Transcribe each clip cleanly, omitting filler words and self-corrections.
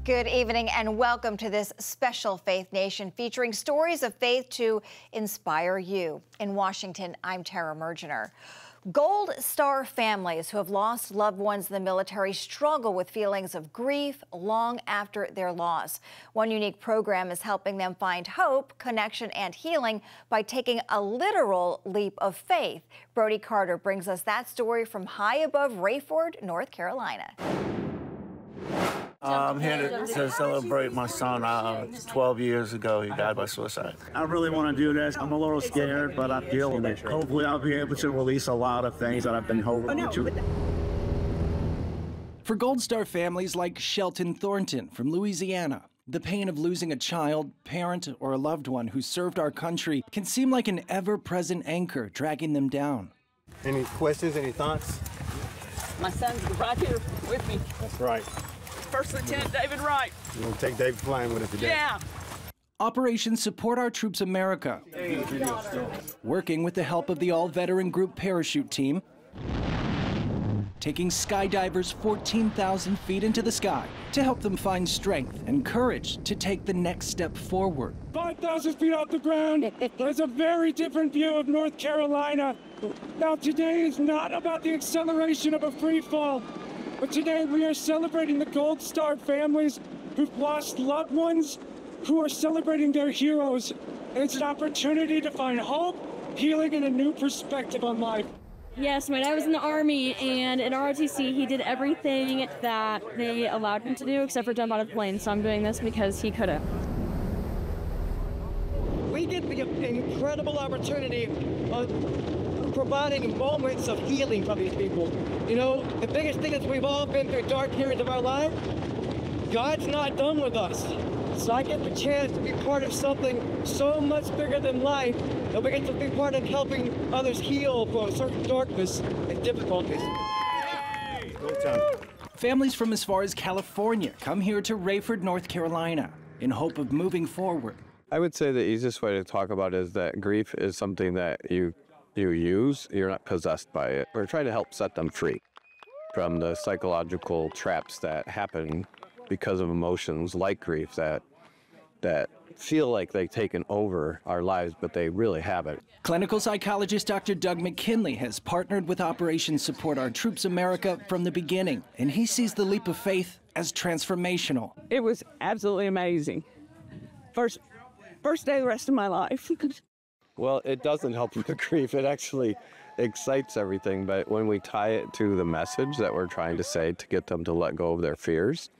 Good evening and welcome to this special Faith Nation featuring stories of faith to inspire you. In Washington, I'm Tara Mergener. Gold Star families who have lost loved ones in the military struggle with feelings of grief long after their loss. One unique program is helping them find hope, connection, and healing by taking a literal leap of faith. Brody Carter brings us that story from high above Rayford, North Carolina. I'm here to celebrate my son. 12 years ago, he died by suicide. I really want to do this. I'm a little scared, but I'm feeling it. Hopefully, I'll be able to release a lot of things that I've been holding to. For Gold Star families like Shelton Thornton from Louisiana, the pain of losing a child, parent, or a loved one who served our country can seem like an ever-present anchor dragging them down. Any questions, any thoughts? My son's right here with me. That's right. First Lieutenant David Wright. You're going to take David flying with us today? Yeah. Operation Support Our Troops America, working with the help of the all-veteran group parachute team, taking skydivers 14,000 feet into the sky to help them find strength and courage to take the next step forward. 5,000 feet off the ground, there's a very different view of North Carolina. Now, today is not about the acceleration of a free fall, but today we are celebrating the Gold Star families who've lost loved ones, who are celebrating their heroes. And it's an opportunity to find hope, healing, and a new perspective on life. Yes, my dad was in the Army, and in ROTC, he did everything that they allowed him to do except for jump out of the plane, so I'm doing this because he couldn't. We get the incredible opportunity of providing moments of healing for these people. You know, the biggest thing is we've all been through dark periods of our life. God's not done with us. So I get the chance to be part of something so much bigger than life, that we get to be part of helping others heal from a certain darkness and difficulties. Families from as far as California come here to Rayford, North Carolina, in hope of moving forward. I would say the easiest way to talk about it is that grief is something that you use, you're not possessed by it. We're trying to help set them free from the psychological traps that happen because of emotions like grief that feel like they've taken over our lives, but they really haven't. Clinical psychologist Dr. Doug McKinley has partnered with Operation Support Our Troops America from the beginning, and he sees the leap of faith as transformational. It was absolutely amazing. First day of the rest of my life. Well, it doesn't help with the grief. It actually excites everything, but when we tie it to the message that we're trying to say to get them to let go of their fears,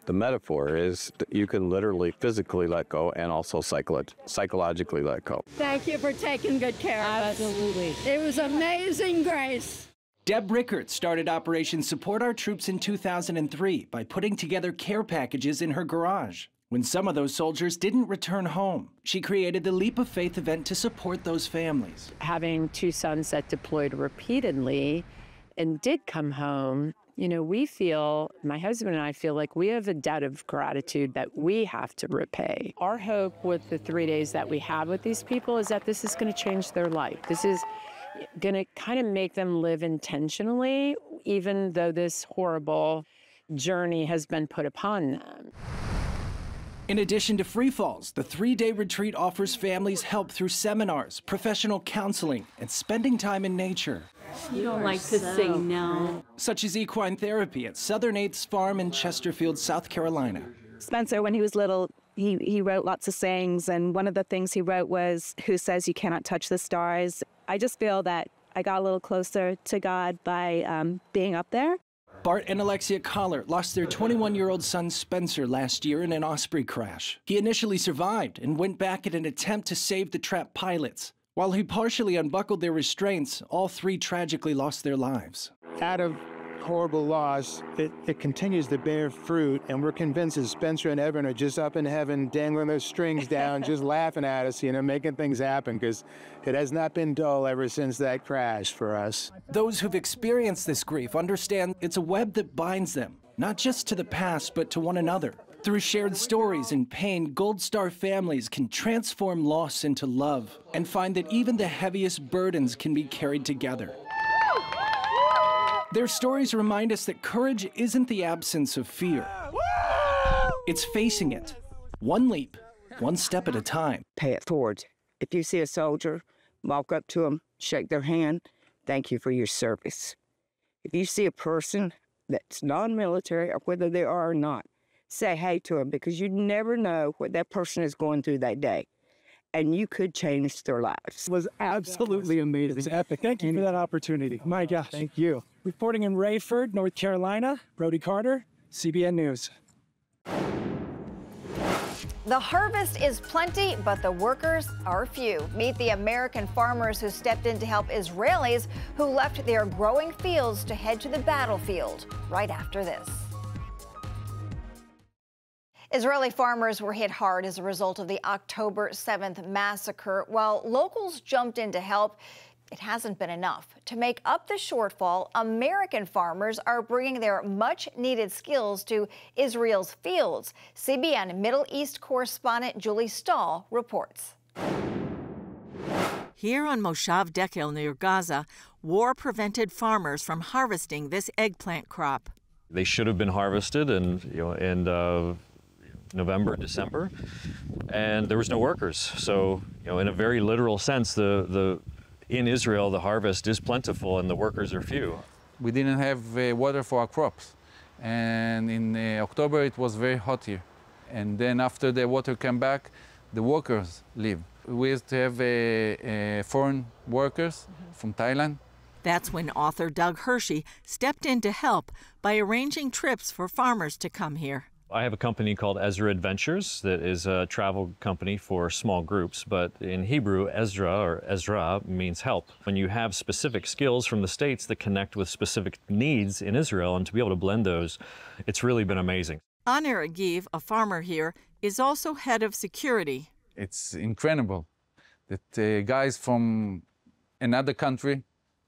the metaphor is that you can literally physically let go and also psychologically let go. Thank you for taking good care of us. Absolutely. It was amazing grace. Deb Rickert started Operation Support Our Troops in 2003 by putting together care packages in her garage. When some of those soldiers didn't return home, she created the Leap of Faith event to support those families. Having two sons that deployed repeatedly and did come home, you know, my husband and I feel like we have a debt of gratitude that we have to repay. Our hope with the 3 days that we have with these people is that this is going to change their life. This is going to kind of make them live intentionally, even though this horrible journey has been put upon them. In addition to free falls, the 3-day retreat offers families help through seminars, professional counseling, and spending time in nature. You don't like to sing now. Such as equine therapy at Southern 8th Farm in Chesterfield, South Carolina. Spencer, when he was little, he wrote lots of sayings, and one of the things he wrote was, "Who says you cannot touch the stars?" I just feel that I got a little closer to God by being up there. Bart and Alexia Collar lost their 21-year-old son Spencer last year in an Osprey crash. He initially survived and went back in an attempt to save the trapped pilots. While he partially unbuckled their restraints, all three tragically lost their lives. Out of horrible loss, it continues to bear fruit, and we're convinced that Spencer and Evan are just up in heaven, dangling those strings down, just laughing at us, you know, making things happen, because it has not been dull ever since that crash for us. Those who've experienced this grief understand it's a web that binds them, not just to the past, but to one another. Through shared stories and pain, Gold Star families can transform loss into love and find that even the heaviest burdens can be carried together. Their stories remind us that courage isn't the absence of fear. It's facing it. One leap, one step at a time. Pay it forward. If you see a soldier, walk up to them, shake their hand, thank you for your service. If you see a person that's non-military, or whether they are or not, say hey to them, because you never know what that person is going through that day, and you could change their lives. It was absolutely amazing. It's epic. Thank you for that opportunity. My gosh. Thank you. Reporting in Rayford, North Carolina, Brody Carter, CBN News. The harvest is plenty, but the workers are few. Meet the American farmers who stepped in to help Israelis who left their growing fields to head to the battlefield right after this. Israeli farmers were hit hard as a result of the October 7th massacre. While locals jumped in to help, it hasn't been enough. To make up the shortfall, American farmers are bringing their much-needed skills to Israel's fields. CBN Middle East correspondent Julie Stahl reports. Here on Moshav Dekel near Gaza, war prevented farmers from harvesting this eggplant crop. They should have been harvested in November, December, and there was no workers. So, in a very literal sense, in Israel, the harvest is plentiful and the workers are few. We didn't have water for our crops. And in October, it was very hot here. And then after the water came back, the workers leave. We used to have foreign workers from Thailand. That's when author Doug Hershey stepped in to help by arranging trips for farmers to come here. I have a company called Ezra Adventures that is a travel company for small groups, but in Hebrew, Ezra means help. When you have specific skills from the States that connect with specific needs in Israel, and to be able to blend those, it's really been amazing. Anir Agiv, a farmer here, is also head of security. It's incredible that guys from another country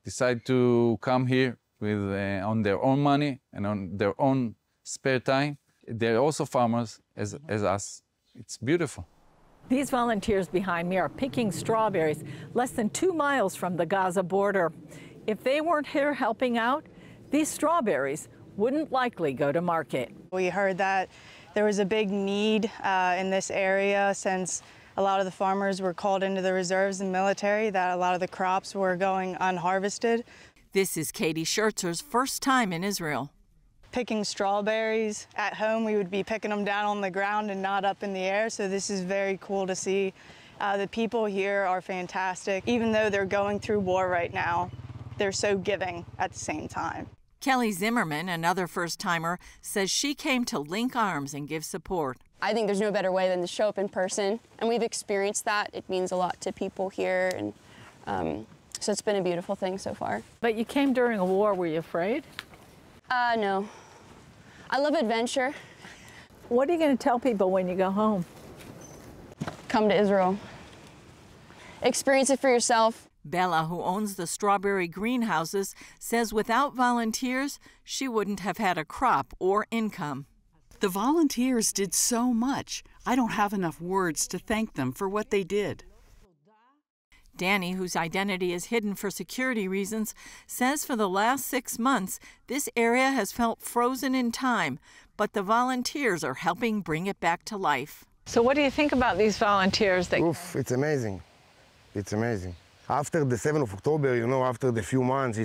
decide to come here with on their own money and on their own spare time. They're also farmers as us. It's beautiful. These volunteers behind me are picking strawberries less than 2 miles from the Gaza border. If they weren't here helping out, these strawberries wouldn't likely go to market. We heard that there was a big need in this area since a lot of the farmers were called into the reserves and military, that a lot of the crops were going unharvested. This is Katie Schertzer's first time in Israel. Picking strawberries at home, we would be picking them down on the ground and not up in the air. So this is very cool to see. The people here are fantastic. Even though they're going through war right now, they're so giving at the same time. Kelly Zimmerman, another first-timer, says she came to link arms and give support. I think there's no better way than to show up in person, and we've experienced that. It means a lot to people here, and so it's been a beautiful thing so far. But you came during a war. Were you afraid? No. I love adventure. What are you going to tell people when you go home? Come to Israel. Experience it for yourself. Bella, who owns the strawberry greenhouses, says without volunteers, she wouldn't have had a crop or income. The volunteers did so much. I don't have enough words to thank them for what they did. Danny, whose identity is hidden for security reasons, says for the last 6 months, this area has felt frozen in time, but the volunteers are helping bring it back to life. So what do you think about these volunteers? Oof, it's amazing. It's amazing. After the 7th of October, after the few months,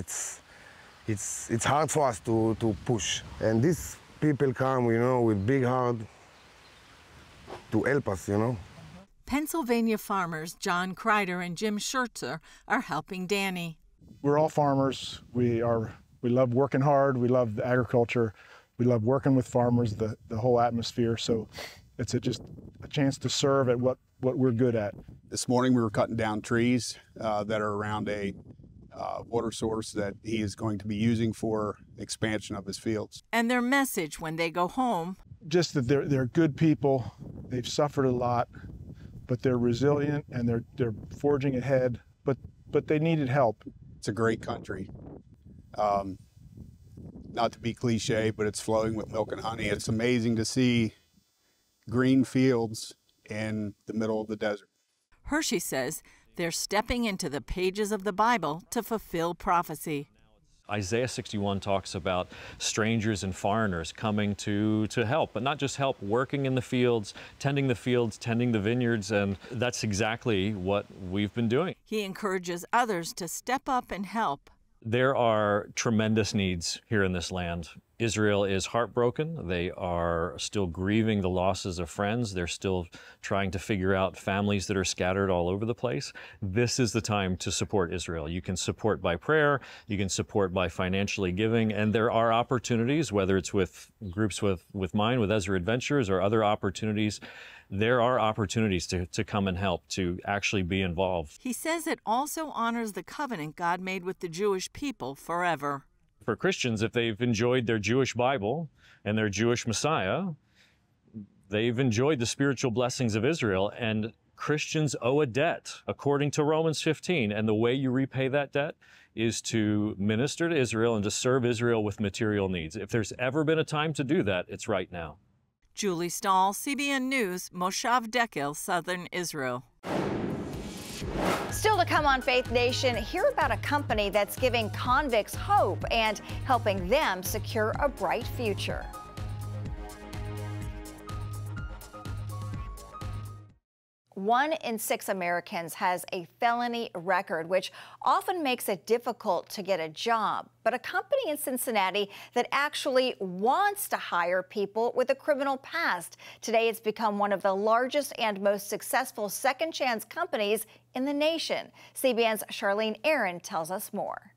it's hard for us to push. And these people come, with big heart to help us, Pennsylvania farmers John Kreider and Jim Schertzer are helping Danny. We're all farmers. We love working hard. We love the agriculture. We love working with farmers, the whole atmosphere. So it's just a chance to serve at what we're good at. This morning we were cutting down trees that are around a water source that he is going to be using for expansion of his fields. And their message when they go home? Just that they're good people. They've suffered a lot, but they're resilient and they're forging ahead, but they needed help. It's a great country. Not to be cliche, but it's flowing with milk and honey. It's amazing to see green fields in the middle of the desert. Hershey says they're stepping into the pages of the Bible to fulfill prophecy. Isaiah 61 talks about strangers and foreigners coming to help, but not just help, working in the fields, tending the vineyards, and that's exactly what we've been doing. He encourages others to step up and help. There are tremendous needs here in this land. Israel is heartbroken. They are still grieving the losses of friends. They're still trying to figure out families that are scattered all over the place. This is the time to support Israel. You can support by prayer, you can support by financially giving, and there are opportunities, whether it's with groups with mine, with Ezra Adventures, or other opportunities. There are opportunities to come and help, to actually be involved. He says it also honors the covenant God made with the Jewish people forever. For Christians, if they've enjoyed their Jewish Bible and their Jewish Messiah, they've enjoyed the spiritual blessings of Israel, and Christians owe a debt according to Romans 15, and the way you repay that debt is to minister to Israel and to serve Israel with material needs. If there's ever been a time to do that, it's right now. Julie Stahl, CBN News, Moshav Dekel, Southern Israel. Still to come on Faith Nation, hear about a company that's giving convicts hope and helping them secure a bright future. 1 in 6 Americans has a felony record, which often makes it difficult to get a job. But a company in Cincinnati that actually wants to hire people with a criminal past. Today, it's become one of the largest and most successful second chance companies in the nation. CBN's Charlene Aaron tells us more.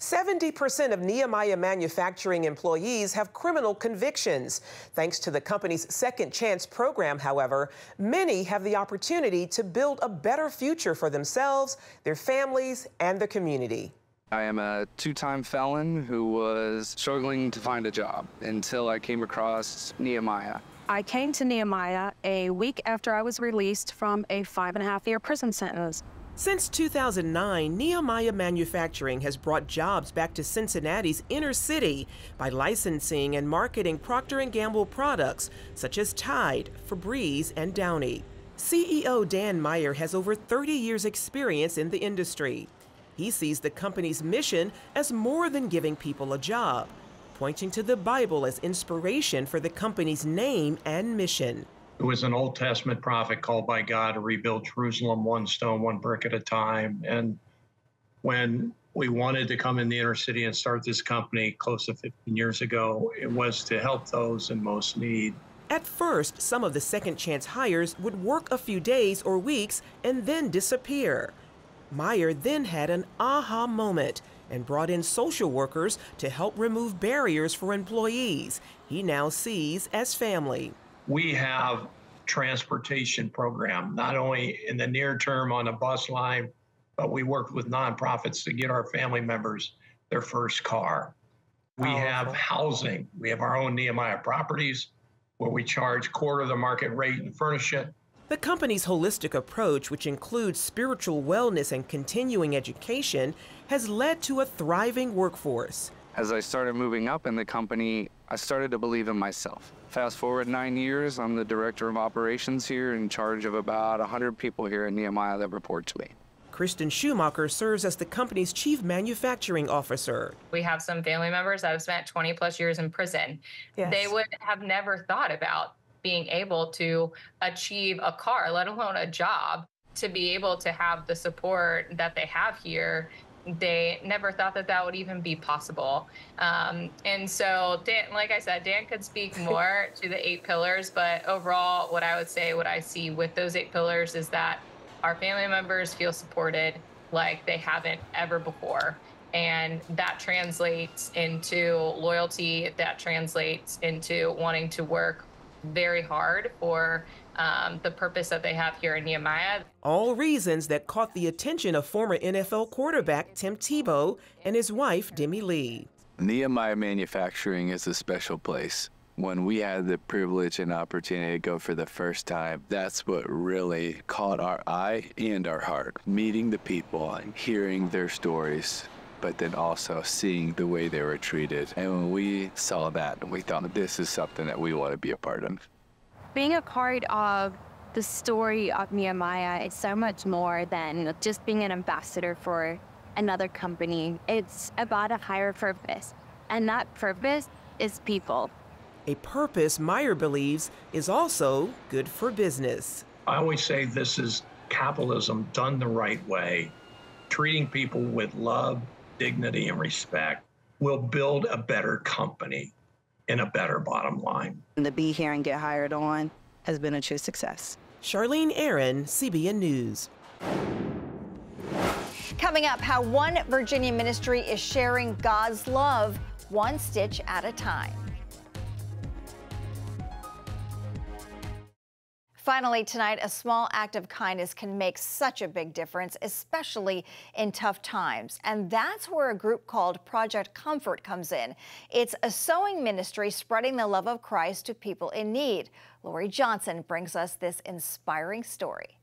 70% of Nehemiah Manufacturing employees have criminal convictions. Thanks to the company's Second Chance program, however, many have the opportunity to build a better future for themselves, their families, and the community. I am a two-time felon who was struggling to find a job until I came across Nehemiah. I came to Nehemiah a week after I was released from a 5.5-year prison sentence. Since 2009, Nehemiah Manufacturing has brought jobs back to Cincinnati's inner city by licensing and marketing Procter & Gamble products such as Tide, Febreze, and Downy. CEO Dan Meyer has over 30 years' experience in the industry. He sees the company's mission as more than giving people a job, pointing to the Bible as inspiration for the company's name and mission. It was an Old Testament prophet called by God to rebuild Jerusalem one stone, one brick at a time. And when we wanted to come in the inner city and start this company close to 15 years ago, it was to help those in most need. At first, some of the Second Chance hires would work a few days or weeks and then disappear. Meyer then had an aha moment and brought in social workers to help remove barriers for employees he now sees as family. We have transportation program, not only in the near term on a bus line, but we work with nonprofits to get our family members their first car. We have housing. We have our own Nehemiah properties where we charge quarter of the market rate and furnish it. The company's holistic approach, which includes spiritual wellness and continuing education, has led to a thriving workforce. As I started moving up in the company, I started to believe in myself. Fast forward 9 years, I'm the director of operations here, in charge of about 100 people here at Nehemiah that report to me. Kristen Schumacher serves as the company's chief manufacturing officer. We have some family members that have spent 20 plus years in prison. Yes. They would have never thought about being able to achieve a car, let alone a job, to be able to have the support that they have here. They never thought that that would even be possible. And so, Dan, like I said, Dan could speak more to the 8 pillars, but overall, what I would say, what I see with those 8 pillars is that our family members feel supported like they haven't ever before. And that translates into loyalty, that translates into wanting to work very hard for the purpose that they have here in Nehemiah. All reasons that caught the attention of former NFL quarterback Tim Tebow and his wife, Demi Lee. Nehemiah Manufacturing is a special place. When we had the privilege and opportunity to go for the first time, that's what really caught our eye and our heart. Meeting the people and hearing their stories, but then also seeing the way they were treated. And when we saw that, we thought this is something that we want to be a part of. Being a part of the story of Nehemiah is so much more than just being an ambassador for another company. It's about a higher purpose, and that purpose is people. A purpose Meyer believes is also good for business. I always say this is capitalism done the right way. Treating people with love, dignity, and respect will build a better company and a better bottom line. And to be here and get hired on has been a true success. Charlene Aaron, CBN News. Coming up, how one Virginia ministry is sharing God's love one stitch at a time. Finally tonight, a small act of kindness can make such a big difference, especially in tough times. And that's where a group called Project Comfort comes in. It's a sewing ministry spreading the love of Christ to people in need. Lori Johnson brings us this inspiring story.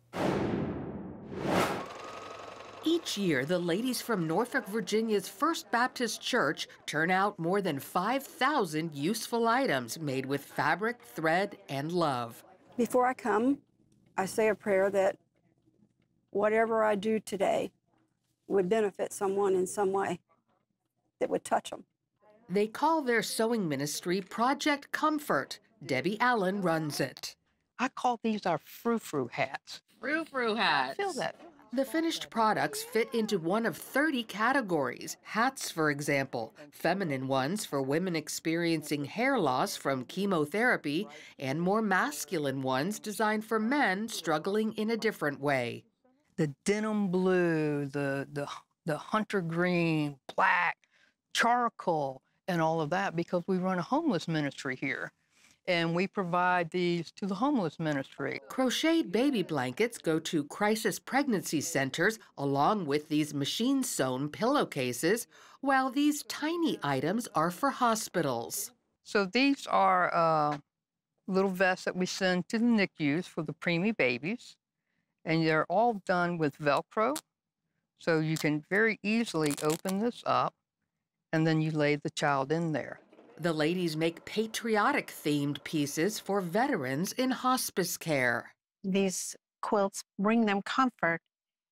Each year, the ladies from Norfolk, Virginia's First Baptist Church turn out more than 5,000 useful items made with fabric, thread, and love. Before I come, I say a prayer that whatever I do today would benefit someone in some way, that would touch them. They call their sewing ministry Project Comfort. Debbie Allen runs it. I call these our frou-frou hats. Frou-frou hats. Feel that. The finished products fit into one of 30 categories. Hats, for example, feminine ones for women experiencing hair loss from chemotherapy, and more masculine ones designed for men struggling in a different way. The denim blue, the hunter green, black, charcoal, and all of that, because we run a homeless ministry here. And we provide these to the homeless ministry. Crocheted baby blankets go to crisis pregnancy centers along with these machine-sewn pillowcases, while these tiny items are for hospitals. So these are little vests that we send to the NICUs for the preemie babies, and they're all done with Velcro, so you can very easily open this up, and then you lay the child in there. The ladies make patriotic-themed pieces for veterans in hospice care. These quilts bring them comfort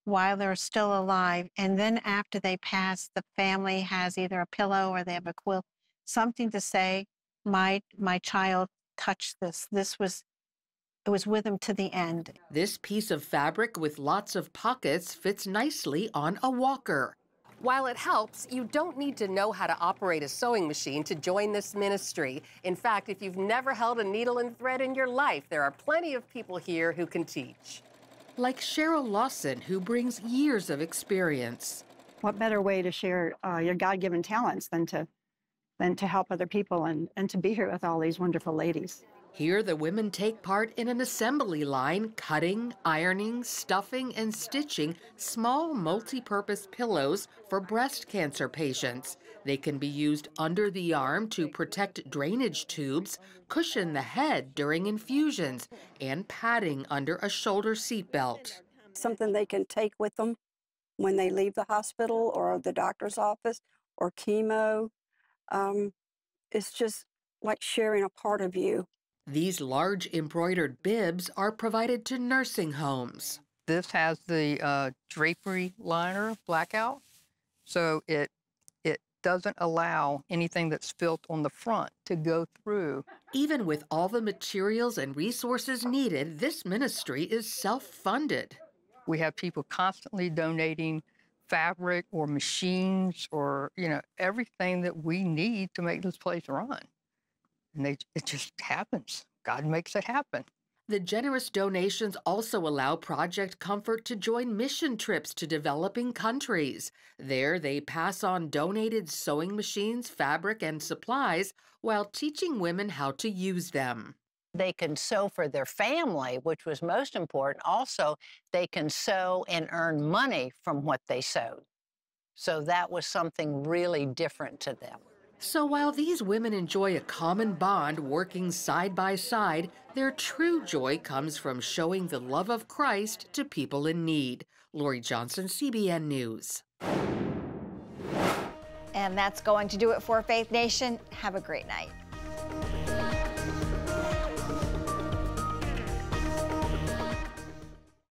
while they're still alive, and then after they pass, the family has either a pillow or they have a quilt, something to say, my child touched this. It was with him to the end. This piece of fabric with lots of pockets fits nicely on a walker. While it helps, you don't need to know how to operate a sewing machine to join this ministry. In fact, if you've never held a needle and thread in your life, there are plenty of people here who can teach. Like Cheryl Lawson, who brings years of experience. What better way to share your God-given talents than to help other people and to be here with all these wonderful ladies. Here, the women take part in an assembly line, cutting, ironing, stuffing, and stitching small multi-purpose pillows for breast cancer patients. They can be used under the arm to protect drainage tubes, cushion the head during infusions, and padding under a shoulder seatbelt. Something they can take with them when they leave the hospital or the doctor's office or chemo. It's just like sharing a part of you. These large embroidered bibs are provided to nursing homes. This has the drapery liner blackout, so it doesn't allow anything that's filled on the front to go through. Even with all the materials and resources needed, this ministry is self-funded. We have people constantly donating fabric or machines or, everything that we need to make this place run. And it just happens. God makes it happen. The generous donations also allow Project Comfort to join mission trips to developing countries. There, they pass on donated sewing machines, fabric, and supplies while teaching women how to use them. They can sew for their family, which was most important. Also, they can sew and earn money from what they sewed. So that was something really different to them. So while these women enjoy a common bond working side by side, their true joy comes from showing the love of Christ to people in need. Lori Johnson, CBN News. And that's going to do it for Faith Nation. Have a great night.